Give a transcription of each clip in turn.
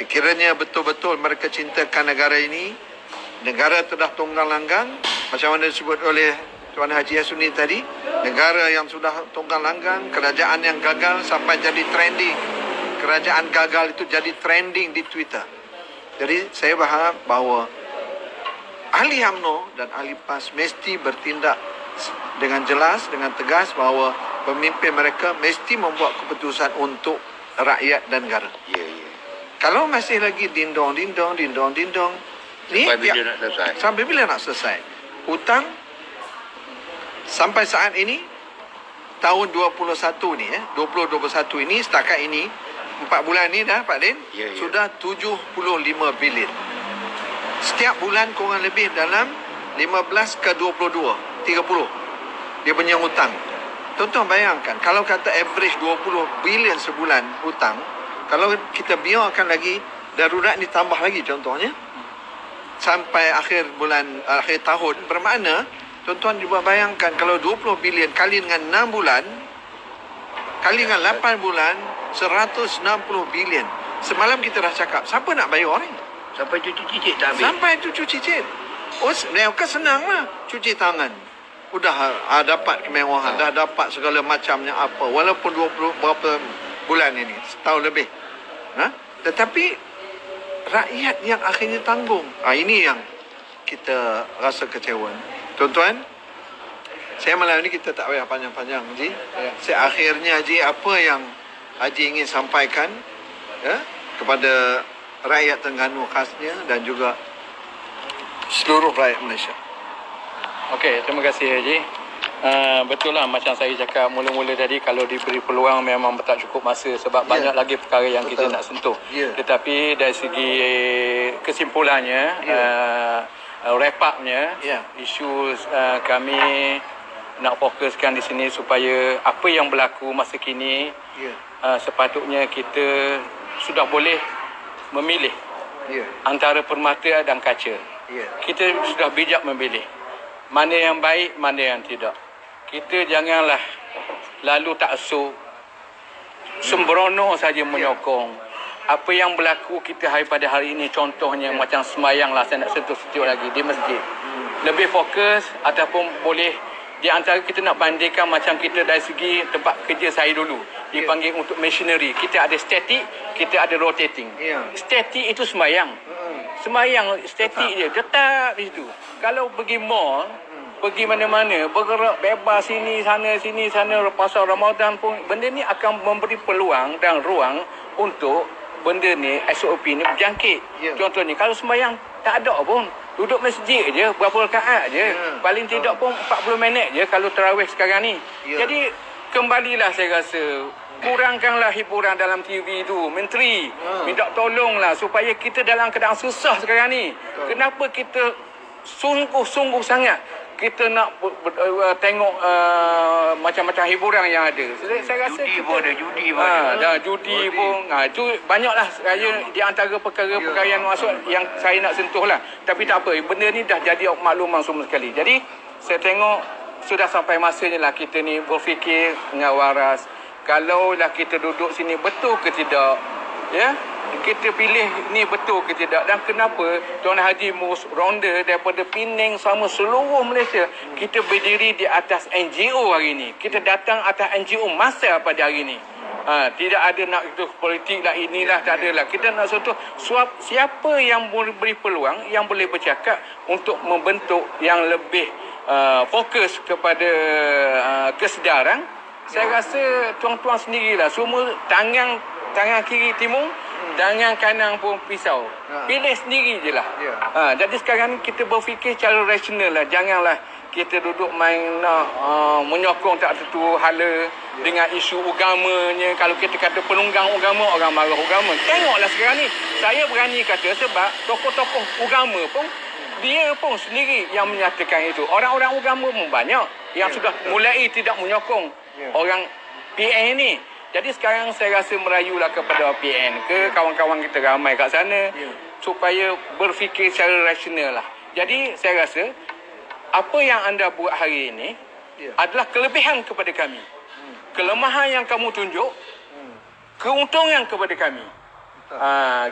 sekiranya betul-betul mereka cintakan negara ini, negara sudah tunggang langgang, macam mana disebut oleh Tuan Haji Yasuni tadi, negara yang sudah tunggang langgang, kerajaan yang gagal sampai jadi trending. Kerajaan gagal itu jadi trending di Twitter. Jadi saya berharap bahawa ahli UMNO dan ahli PAS mesti bertindak dengan jelas, dengan tegas bahawa pemimpin mereka mesti membuat keputusan untuk rakyat dan negara. Ya, ya. Kalau masih lagi dindong, ni Sampai bila nak selesai? Sampai bila nak selesai? Hutang sampai saat ini tahun 2021 ni 2021 ini setakat ini 4 bulan ni dah Pak Din, Ya, ya. sudah 75 bilion. Setiap bulan kurang lebih dalam 15 ke 22, 30 dia punya hutang. Tuan-tuan bayangkan, kalau kata average 20 bilion sebulan hutang, kalau kita biarkan lagi, darurat ni tambah lagi contohnya, sampai akhir tahun, bermakna, tuan-tuan cuba bayangkan, kalau 20 bilion kali dengan 6 bulan, kali dengan 8 bulan, 160 bilion. Semalam kita dah cakap, siapa nak bayar orang? Sampai cuci cicit tak habis. Sampai cuci cicit. Oh, mereka senang lah. Cuci tangan. Udah dapat kemewahan. Dah dapat segala macamnya apa. Walaupun 20 berapa bulan ini. Setahun lebih. Tetapi rakyat yang akhirnya tanggung. Ini yang kita rasa kecewa. Tuan-tuan, saya malam ni kita tak payah panjang-panjang, Haji. Akhirnya, Haji, apa yang Haji ingin sampaikan kepada rakyat Terengganu khasnya dan juga seluruh rakyat Malaysia? Okey, terima kasih Haji. Betul lah macam saya cakap mula-mula tadi, kalau diberi peluang memang tak cukup masa sebab banyak lagi perkara yang kita nak sentuh. Tetapi dari segi kesimpulannya, wrap upnya, isu kami nak fokuskan di sini supaya apa yang berlaku masa kini, sepatutnya kita sudah boleh memilih antara permata dan kaca. Kita sudah bijak memilih mana yang baik, mana yang tidak. Kita janganlah lalu taksub, sembrono saja menyokong. Apa yang berlaku kita pada hari ini, contohnya macam semayang lah, saya nak sentuh-sentuh lagi di masjid. Lebih fokus ataupun boleh di antara kita nak bandingkan macam kita dari segi tempat kerja saya dulu dipanggil untuk machinery. Kita ada static, kita ada rotating. Static itu semayang. Semayang static je, tetap di situ. Kalau pergi mall, pergi mana-mana, bergerak bebas sini sana, pasal Ramadan pun, benda ni akan memberi peluang dan ruang untuk benda ni, SOP ni berjangkit. Contohnya kalau semayang tak ada pun, duduk masjid je, berapa rakaat je, paling tidak pun 40 minit je kalau tarawih sekarang ni. Jadi kembalilah, saya rasa kurangkanlah hiburan dalam TV tu. Menteri minta tolonglah supaya kita dalam keadaan susah sekarang ni. Kenapa kita sungguh-sungguh sangat kita nak tengok macam-macam hiburan yang ada. Saya rasa judi pun ada, judi pun itu banyaklah. Saya di antara perkara-perkara yang masuk yang saya nak sentuh lah. Tapi tak apa, benda ni dah jadi makluman semua sekali. Jadi saya tengok sudah sampai masanya lah kita ni berfikir dengan waras. Kalaulah kita duduk sini betul ke tidak, kita pilih ni betul ke tidak, dan kenapa Tuan Haji Mus ronda daripada Penang sama seluruh Malaysia, kita berdiri di atas NGO hari ini, kita datang atas NGO masa pada hari ini. Tidak ada nak itu politik lah, inilah, tak ada lah. Kita nak sentuh siapa yang boleh beri peluang, yang boleh bercakap untuk membentuk yang lebih fokus kepada kesedaran. Saya rasa tuan-tuan sendirilah, semua tangan kiri timur, tangan kanan pun pisau. Pilih sendiri je lah. Jadi sekarang kita berfikir secara rasional lah. Janganlah kita duduk main menyokong tak tentu hala dengan isu agamanya. Kalau kita kata penunggang agama, orang marah agama. Tengoklah sekarang ni, saya berani kata sebab tokoh-tokoh agama pun dia pun sendiri yang menyatakan itu. Orang-orang agama pun banyak yang sudah mulai tidak menyokong orang PN ni. Jadi sekarang saya rasa merayulah kepada PN ke kawan-kawan kita ramai kat sana supaya berfikir secara rasional lah. Jadi saya rasa apa yang anda buat hari ini adalah kelebihan kepada kami. Kelemahan yang kamu tunjuk, keuntungan kepada kami.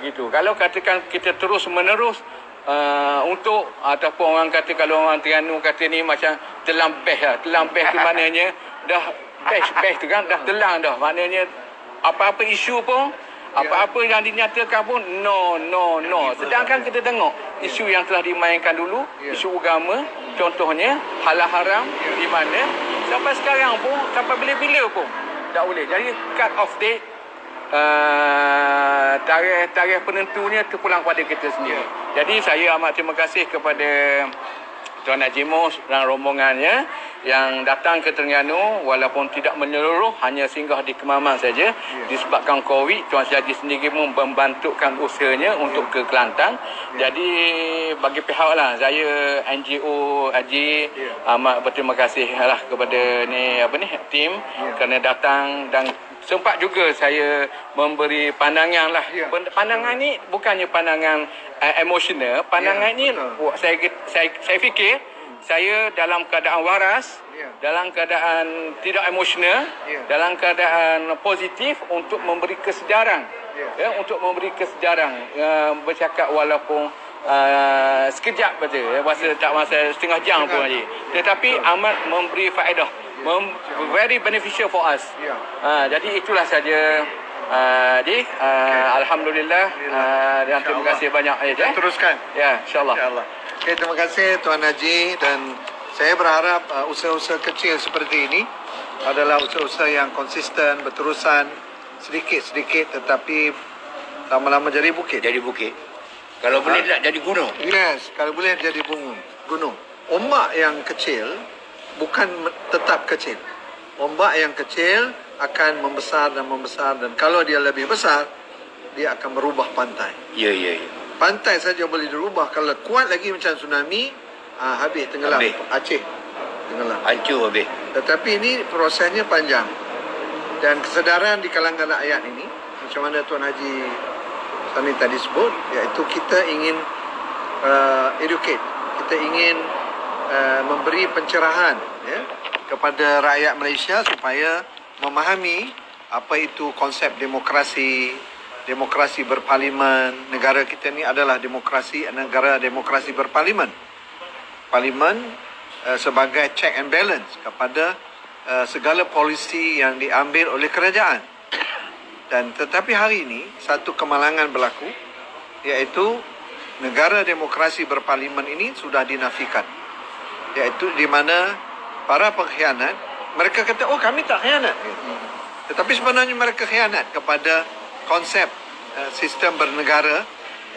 Gitu. Kalau katakan kita terus menerus untuk ataupun orang kata, kalau orang Terengganu kata ni macam terlambeh lah. Terlambeh tu maknanya dah best tu kan, dah telang dah. Maknanya apa-apa isu pun, apa-apa yang dinyatakan pun no. Sedangkan kita tengok isu yang telah dimainkan dulu, isu agama, contohnya halal haram, di mana sampai sekarang pun, sampai bila-bila pun tak boleh. Jadi cut off date, tarikh penentunya terpulang pada kita sendiri. Jadi saya amat terima kasih kepada Tuan Haji Mus dan rombongannya yang datang ke Terengganu, walaupun tidak menyeluruh, hanya singgah di Kemaman saja. Disebabkan COVID, Tuan Haji sendiri pun membantukan usahanya untuk ke Kelantan. Jadi bagi pihak lah, saya NGO Haji amat berterima kasih lah kepada tim kerana datang, dan sempat juga saya memberi pandangan lah. Pandangan ni bukannya pandangan emosional. Pandangan ni saya fikir saya dalam keadaan waras, dalam keadaan tidak emosional, dalam keadaan positif untuk memberi kesedaran. Untuk memberi kesedaran, bercakap walaupun sekejap saja, tak masa setengah jam pun lagi. Tetapi amat memberi faedah, very beneficial for us. Jadi itulah saja. Alhamdulillah, dan terima kasih banyak. Teruskan. Ya, insyaAllah. Okay, terima kasih Tuan Haji, dan saya berharap usaha-usaha kecil seperti ini adalah usaha-usaha yang konsisten, berterusan, sedikit-sedikit, tetapi lama-lama jadi bukit. Jadi bukit. Kalau boleh nak jadi gunung. Yes, kalau boleh jadi gunung. Ombak yang kecil bukan tetap kecil. Ombak yang kecil akan membesar, dan kalau dia lebih besar, dia akan merubah pantai. Ya. Pantai saja boleh dirubah. Kalau kuat lagi macam tsunami, habis, tenggelam. Aceh tenggelam. Hancur habis. Tetapi ini prosesnya panjang. Dan kesedaran di kalangan rakyat ini, macam mana Tuan Haji Sani tadi sebut, iaitu kita ingin educate. Kita ingin memberi pencerahan kepada rakyat Malaysia supaya memahami apa itu konsep demokrasi berparlimen. Negara kita ni adalah negara demokrasi berparlimen. Parlimen sebagai check and balance kepada segala polisi yang diambil oleh kerajaan. Dan tetapi hari ini satu kemalangan berlaku, iaitu negara demokrasi berparlimen ini sudah dinafikan. Iaitu di mana para pengkhianat, mereka kata, kami tak khianat. Tetapi sebenarnya mereka khianat kepada konsep sistem bernegara,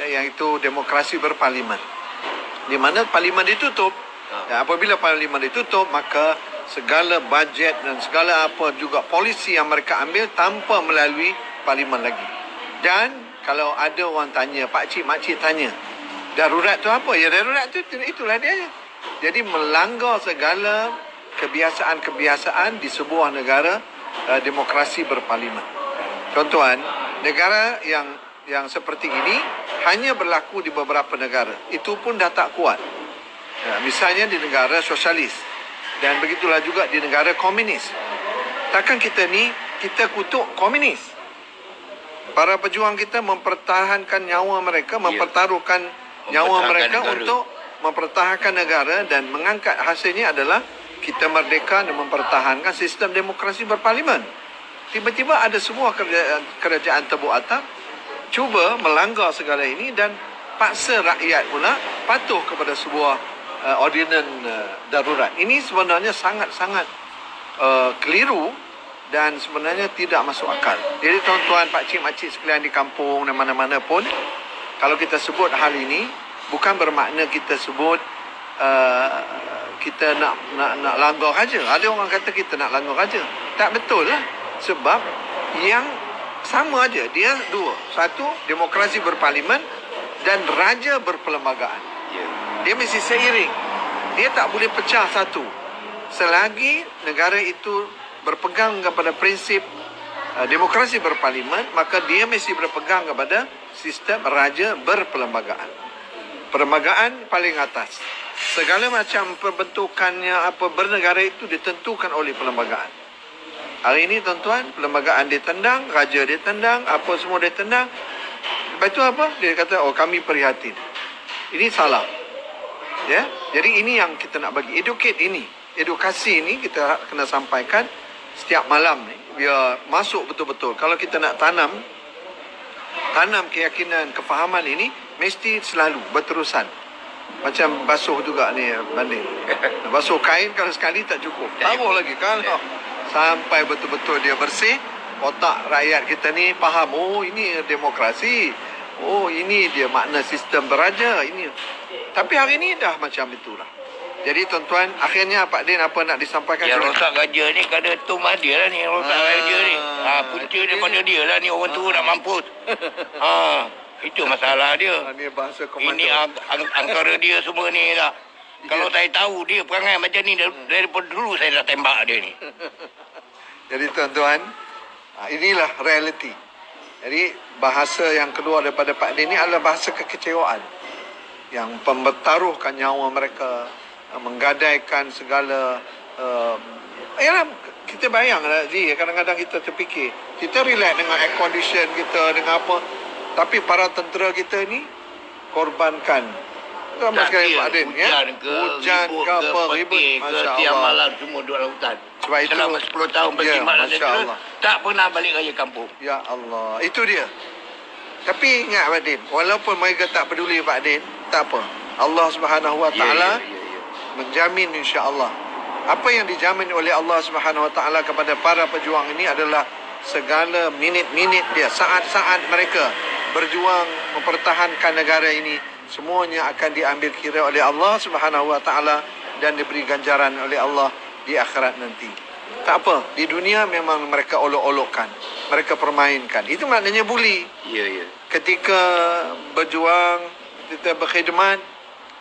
yang itu demokrasi berparlimen. Di mana parlimen ditutup. Dan apabila parlimen ditutup, maka segala bajet dan segala apa juga polisi yang mereka ambil tanpa melalui parlimen lagi. Dan kalau ada orang tanya, pakcik makcik tanya, darurat tu apa? Ya, darurat tu itulah dia. Jadi melanggar segala kebiasaan-kebiasaan di sebuah negara demokrasi berparlimen. Tuan-tuan, negara yang seperti ini hanya berlaku di beberapa negara. Itu pun dah tak kuat. Misalnya di negara sosialis, dan begitulah juga di negara komunis. Takkan kita kutuk komunis. Para pejuang kita mempertahankan nyawa mereka, mempertaruhkan nyawa mereka untuk mempertahankan negara, dan mengangkat hasilnya adalah kita merdeka dan mempertahankan sistem demokrasi berparlimen. Tiba-tiba ada sebuah kerajaan tebuk atap cuba melanggar segala ini dan paksa rakyat pula patuh kepada sebuah ordinan darurat. Ini sebenarnya sangat-sangat keliru dan sebenarnya tidak masuk akal. Jadi tuan-tuan, pakcik, makcik sekalian di kampung dan mana-mana pun, kalau kita sebut hal ini, bukan bermakna kita sebut kita nak langgar saja. Ada orang kata kita nak langgar saja. Tak betul lah. Sebab yang sama aja, dia dua. Satu, demokrasi berparlimen, dan raja berperlembagaan. Dia mesti seiring. Dia tak boleh pecah satu. Selagi negara itu berpegang kepada prinsip demokrasi berparlimen, maka dia mesti berpegang kepada sistem raja berperlembagaan. Perlembagaan paling atas. Segala macam perbentukannya bernegara itu ditentukan oleh perlembagaan. Hari ini tuan-tuan, perlembagaan ditendang, raja ditendang, apa semua ditendang. Lepas tu apa? Dia kata, oh kami prihatin. Ini salah. Ya, jadi ini yang kita nak bagi. Edukasi ini kita kena sampaikan setiap malam ni. Biar masuk betul-betul. Kalau kita nak tanam keyakinan, kefahaman ini, mesti selalu berterusan. Macam basuh juga ni, Banding. Basuh kain kalau sekali tak cukup. Taruh lagi kalau sampai betul-betul dia bersih, otak rakyat kita ni faham, oh ini demokrasi. Oh ini dia makna sistem beraja. Ini. Tapi hari ni dah macam itulah. Jadi tuan-tuan, akhirnya Pak Din apa nak disampaikan? Yang rosak raja ni kadang Tum ada lah ni, yang rosak raja ni. Punca daripada dia lah ni, orang tu nak mampus. Itu masalah dia. Ini bahasa komando. Ini angkara dia semua ni lah. Kalau saya tahu dia perangai macam ni daripada dulu, saya dah tembak dia ni. Jadi tuan-tuan, inilah realiti. Jadi bahasa yang keluar daripada Pak Din ni adalah bahasa kekecewaan. Yang mempertaruhkan nyawa mereka, menggadaikan segala yalah, kita bayanglah Zee, kadang-kadang kita terfikir kita relax dengan air condition kita, dengan apa, tapi para tentera kita ni korbankan sama sekali Pak Din, hujan ke apa, ribut, Masya Allah, malam semua duduk lautan. Sebab itu selama 10 tahun berkhidmat dalam tentera, tak pernah balik raya kampung. Ya Allah, itu dia. Tapi ingat Pak Din, walaupun mereka tak peduli Pak Din, tak apa, Allah Subhanahu Wa Taala menjamin, insya-Allah. Apa yang dijamin oleh Allah Subhanahu Wa Taala kepada para pejuang ini adalah segala minit-minit dia, saat-saat mereka berjuang mempertahankan negara ini, semuanya akan diambil kira oleh Allah Subhanahu Wa Taala dan diberi ganjaran oleh Allah di akhirat nanti. Tak apa, di dunia memang mereka olok-olokkan, mereka permainkan. Itu maknanya buli. Ya, ya. Ketika berjuang, kita berkhidmat,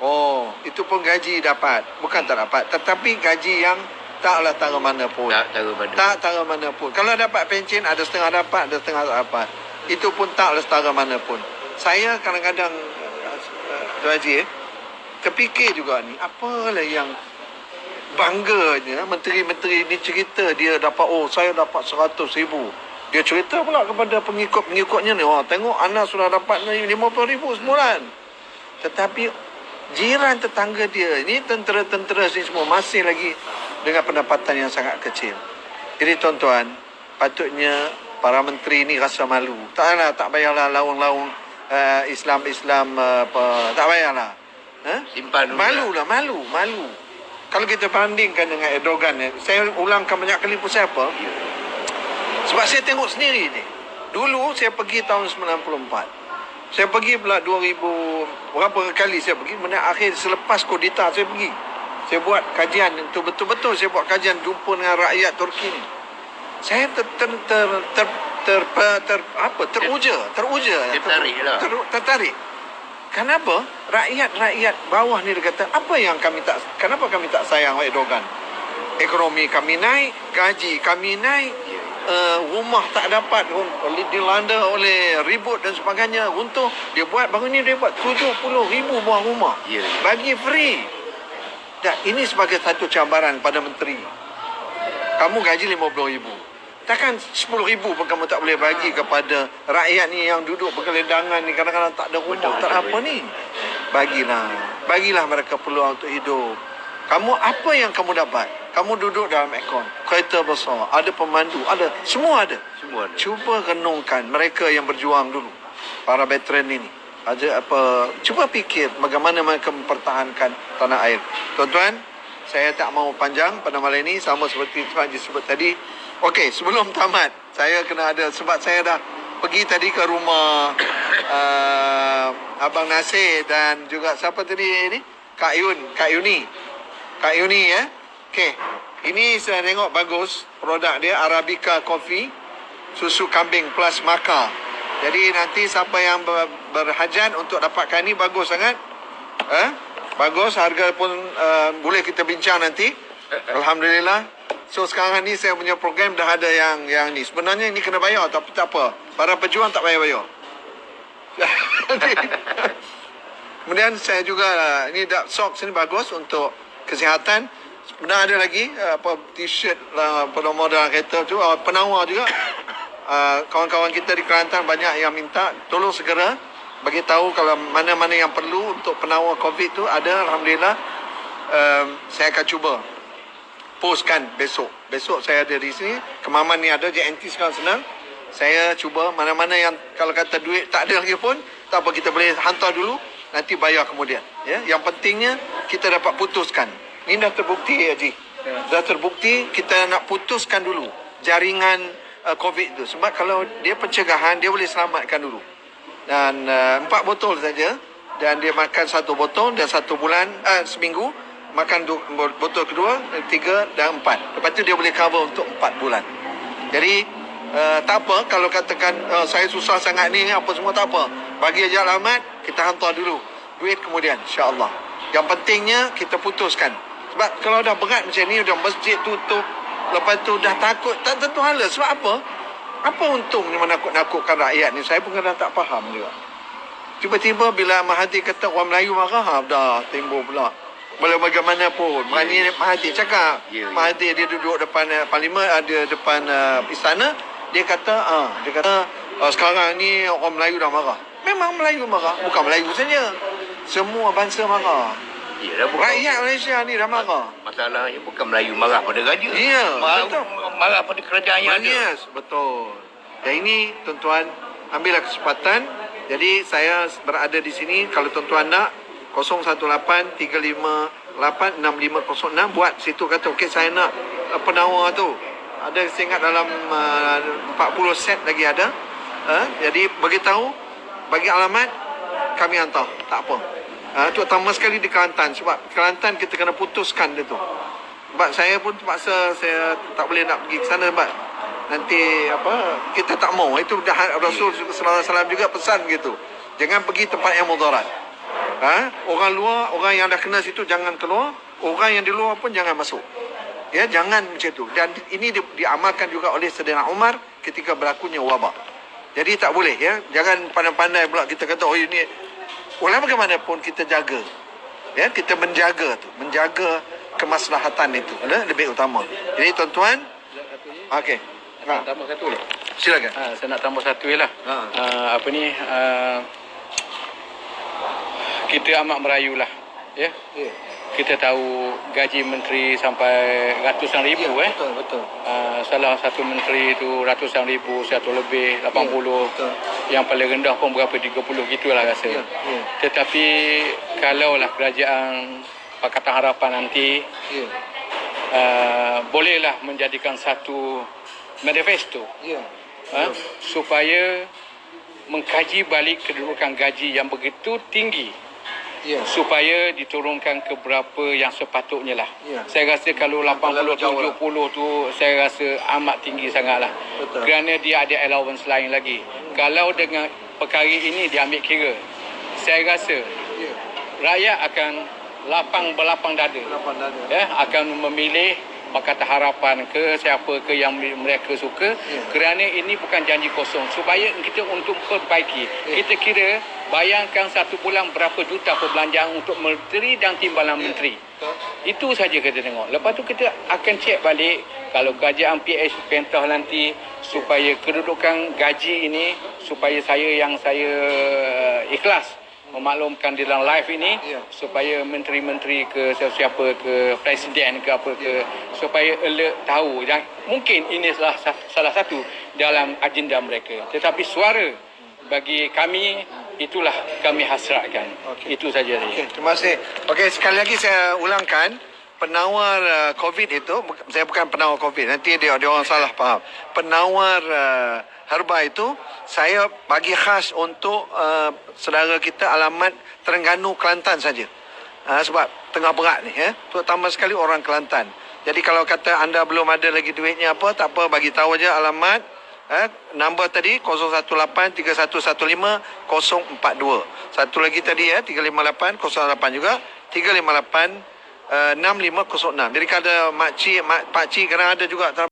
oh, itu pun gaji dapat. Bukan tak dapat, tetapi gaji yang taklah tara mana pun. Tak tara mana pun. Kalau dapat pencen, ada setengah dapat, ada setengah tak dapat. Itu pun taklah setara mana pun. Saya kadang-kadang, Tuan Haji, terfikir juga ni, apalah yang bangganya menteri-menteri ni cerita dia dapat, oh saya dapat 100,000. Dia cerita pula kepada pengikut-pengikutnya ni, wah tengok Ana sudah dapat 50,000 sebulan. Tetapi jiran tetangga dia, ini tentera-tentera ni semua masih lagi dengan pendapatan yang sangat kecil. Jadi tuan-tuan, patutnya para menteri ni rasa malu. Tak payahlah laung-laung Islam apa, tak payahlah. Simpan dulu. Malu. Kalau kita bandingkan dengan Erdogan, saya ulangkan banyak kali pun saya apa? Sebab saya tengok sendiri ni. Dulu saya pergi tahun 94. Saya pergi pula 2000, berapa kali saya pergi. Menit akhir selepas kudeta saya pergi. Saya buat kajian, itu betul-betul saya buat kajian, jumpa dengan rakyat Turki ni. Saya teruja. Tertarik. Kenapa? Rakyat bawah ni dia kata, kenapa kami tak sayang Erdogan? Ekonomi kami naik, gaji kami naik, rumah tak dapat, dilanda oleh ribut dan sebagainya. Untuk dia buat, baru ni dia buat 70,000 buah rumah. Bagi free. Dan ini sebagai satu cabaran pada menteri. Kamu gaji 50,000. Takkan 10,000 pun kamu tak boleh bagi kepada rakyat ni yang duduk berkelendangan ni, kadang-kadang tak ada rumah, tak ada apa ni. Bagilah mereka peluang untuk hidup. Kamu apa yang kamu dapat? Kamu duduk dalam aircon, kereta besar, ada pemandu, semua ada. Cuba renungkan mereka yang berjuang dulu, para veteran ini. Cuba fikir bagaimana mereka mempertahankan tanah air. Tuan-tuan, saya tak mahu panjang pada malam ini, sama seperti Tuan Haji sebut tadi. Okey, sebelum tamat, saya kena ada, sebab saya dah pergi tadi ke rumah Abang Nasir dan juga siapa tadi ni? Kak Yuni ya. Okey, ini saya tengok bagus produk dia, Arabica Coffee, susu kambing plus maca. Jadi nanti siapa yang berhajat untuk dapatkan ni, bagus sangat. Bagus, harga pun boleh kita bincang nanti. Alhamdulillah. So sekarang ni saya punya program dah ada yang ni. Sebenarnya ini kena bayar, tapi tak apa. Para pejuang tak payah bayar. Kemudian saya juga, ini socks ni bagus untuk kesihatan. Sebenarnya ada lagi t-shirt pada model kereta tu, penawar juga. Kawan-kawan kita di Kelantan banyak yang minta, tolong segera bagi tahu kalau mana-mana yang perlu untuk penawar COVID tu ada. Alhamdulillah, saya akan cuba postkan besok. Besok saya ada di sini. Kemaman ni ada, JNT sekarang senang. Saya cuba mana-mana yang kalau kata duit tak ada lagi pun, tak apa, kita boleh hantar dulu, nanti bayar kemudian. Ya, yang pentingnya kita dapat putuskan. Ini dah terbukti, Haji. Dah terbukti, kita nak putuskan dulu jaringan COVID itu. Sebab kalau dia pencegahan, dia boleh selamatkan dulu. Dan 4 botol saja. Dan dia makan 1 botol dan 1 bulan, seminggu makan botol kedua, 3 dan 4. Lepas tu dia boleh cover untuk 4 bulan. Jadi tak apa kalau katakan saya susah sangat ni apa semua, tak apa. Bagi aja alamat, kita hantar dulu. Duit kemudian, insya-Allah. Yang pentingnya kita putuskan. Sebab kalau dah berat macam ni, dah masjid tutup, lepas tu dah takut, tak tentu hala. Sebab apa? Apa untungnya menakut-nakutkan rakyat ni? Saya pun kadang tak faham juga. Tiba-tiba bila Mahathir kata orang Melayu marah, dah timbul pula. Walau bagaimanapun, Mahathir cakap, Mahathir dia duduk depan parlimen, ada depan istana, dia kata sekarang ni orang Melayu dah marah. Memang Melayu marah, bukan Melayu saja. Semua bangsa marah. Yalah, Rakyat Malaysia ni dah marah. Masalahnya bukan Melayu marah pada raja. Ya, betul. Marah pada kerajaan yang ada. Yes, betul. Dan ini tuan-tuan ambillah kesempatan. Jadi saya berada di sini, kalau tuan-tuan nak 018-358-6506 buat situ, kata okey saya nak penawar tu. Ada saya ingat dalam 40 set lagi ada. Jadi beritahu, bagi alamat, kami hantar. Tak apa. Terutama sekali di Kelantan. Sebab Kelantan kita kena putuskan dia tu. Sebab saya pun terpaksa, saya tak boleh nak pergi ke sana sebab nanti kita tak mau. Itu dah Rasul sallallahu alaihi wasallam juga pesan gitu. Jangan pergi tempat yang mudarat. Orang luar, orang yang dah kena situ jangan keluar. Orang yang di luar pun jangan masuk. Ya, jangan macam tu. Dan ini diamalkan juga oleh Saidina Umar ketika berlakunya wabak. Jadi tak boleh, ya. Jangan pandai-pandai pula kita kata oh ini. Walau bagaimanapun kita jaga. Ya, kita menjaga tu, menjaga kemaslahatan itu lebih utama. Jadi tuan-tuan, okey. Tambah satu lah. Silakan. Saya nak tambah satu lah. Kita amat merayu lah. Ya. Kita tahu gaji menteri sampai ratusan ribu. Betul. Salah satu menteri itu ratusan ribu, 100 lebih, 80. Yang paling rendah pun berapa, 30 gitulah rasa. Tetapi kalaulah kerajaan Pakatan Harapan nanti bolehlah menjadikan satu manifesto supaya mengkaji balik kedudukan gaji yang begitu tinggi, supaya diturunkan ke berapa yang sepatutnya lah. Saya rasa kalau 80-70 tu saya rasa amat tinggi sangatlah. Kerana dia ada allowance lain lagi. Kalau dengan perkara ini diambil kira, saya rasa rakyat akan berlapang dada. Akan memilih Pakatan Harapan ke siapa ke yang mereka suka, kerana ini bukan janji kosong, supaya kita untuk perbaiki. Kita kira bayangkan 1 bulan berapa juta perbelanjaan untuk menteri dan timbalan menteri. Itu saja kita tengok. Lepas tu kita akan cek balik kalau kerajaan PH pentah nanti, supaya kedudukan gaji ini, supaya saya ikhlas memaklumkan di dalam live ini, supaya menteri-menteri ke siapa ke presiden ke apa ke, supaya alert tahu. Dan mungkin ini salah satu dalam agenda mereka, tetapi suara bagi kami itulah kami hasratkan. Itu saja. Terima kasih. Sekali lagi saya ulangkan, penawar COVID itu, saya bukan penawar COVID, nanti dia orang salah faham. Penawar herba itu saya bagi khas untuk saudara kita alamat Terengganu, Kelantan saja. Sebab tengah berat ni, terutama sekali orang Kelantan. Jadi kalau kata anda belum ada lagi duitnya apa, tak apa, bagi tahu aja alamat. Nombor tadi 018-3115-042. Satu lagi tadi 358-08 juga 358-6506. Jadi kalau ada pakcik kadang ada juga